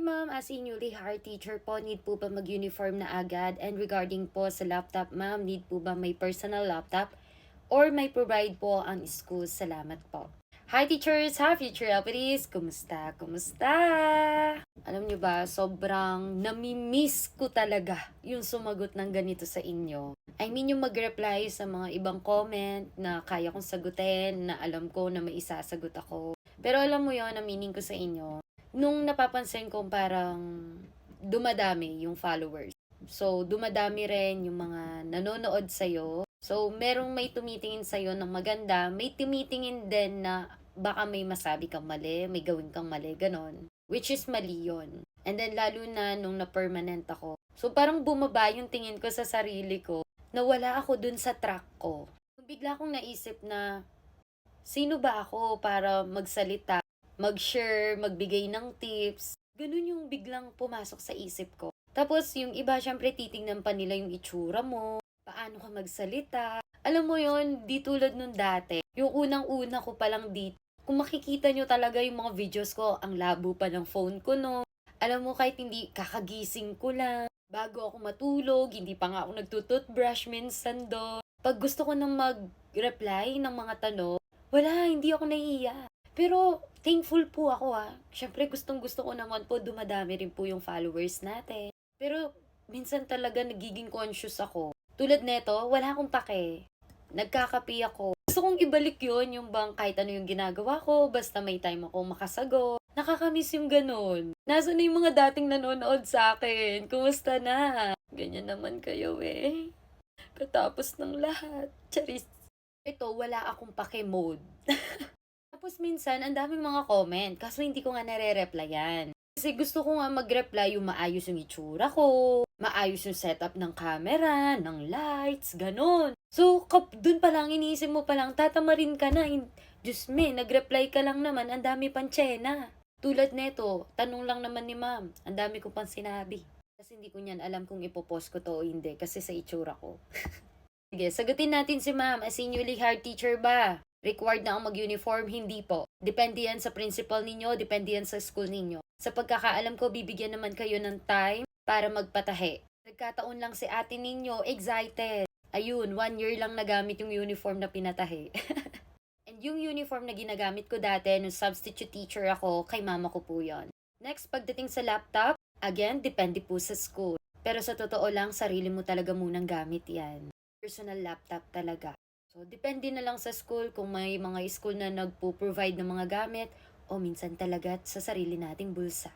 Ma'am, as a newly hired teacher po, need po ba mag-uniform na agad? And regarding po sa laptop, ma'am, need po ba may personal laptop? Or may provide po ang school? Salamat po. Hi teachers! Hi future LPDs! Kumusta? Kumusta? Alam nyo ba, sobrang namimiss ko talaga yung sumagot ng ganito sa inyo. I mean yung mag-reply sa mga ibang comment na kaya kong sagutin, na alam ko na may isasagot ako. Pero alam mo yon, aminin ko sa inyo, nung napapansin kong parang dumadami yung followers. So, dumadami rin yung mga nanonood sa'yo. So, merong may tumitingin sa'yo ng maganda, may tumitingin din na baka may masabi kang mali, may gawin kang mali, ganon. Which is mali yun. And then, lalo na nung na-permanent ako. So, parang bumaba yung tingin ko sa sarili ko na wala ako dun sa track ko. Bigla akong naisip na, sino ba ako para magsalita, mag-share, magbigay ng tips? Ganun yung biglang pumasok sa isip ko. Tapos, yung iba, syempre, titingnan pa nila yung itsura mo, paano ka magsalita. Alam mo yon, di tulad nung dati. Yung unang-una ko palang dito, kung makikita nyo talaga yung mga videos ko, ang labo pa ng phone ko, no? Alam mo, kahit hindi, kakagising ko lang. Bago ako matulog, hindi pa nga ako nagtututbrush minsan do. Pag gusto ko nang mag-reply ng mga tanong, wala, hindi ako nahihiya. Pero, thankful po ako Siyempre, gustong gusto ko naman po, dumadami rin po yung followers natin. Pero, minsan talaga nagiging conscious ako. Tulad neto, wala akong pake. Nagkakapi ako. Gusto kong ibalik yon, yung bang kahit ano yung ginagawa ko, basta may time ako makasagot. Nakakamiss yung ganun. Nasaan na yung mga dating nanonood sa akin? Kumusta na? Ganyan naman kayo Katapos ng lahat. Charis. Ito, wala akong pake mode. Tapos minsan, ang daming mga comment. Kaso hindi ko nga nare-replyan. Kasi gusto ko nga mag-reply yung maayos yung itsura ko, maayos yung setup ng camera, ng lights, ganun. So, dun pa lang, iniisip mo pa lang, tatamarin ka na. Diyos me, nag-reply ka lang naman, ang dami pang tsena. Tulad neto, tanong lang naman ni ma'am, ang dami ko pang sinabi. Kasi hindi ko niyan alam kung ipopost ko to o hindi, kasi sa itsura ko. Sige, sagutin natin si ma'am, as a newly hired teacher ba? Required na ang mag-uniform? Hindi po. Depende yan sa principal ninyo, depende yan sa school ninyo. Sa pagkakaalam ko, bibigyan naman kayo ng time para magpatahi. Nagkataon lang si ate ninyo, excited. Ayun, 1 year lang nagamit yung uniform na pinatahi. And yung uniform na ginagamit ko dati, nung substitute teacher ako, kay mama ko po yon. Next, pagdating sa laptop, again, depende po sa school. Pero sa totoo lang, sarili mo talaga munang gamit yan. Personal laptop talaga. So, depende na lang sa school kung may mga school na nagpo-provide ng mga gamit o minsan talaga sa sarili nating bulsa.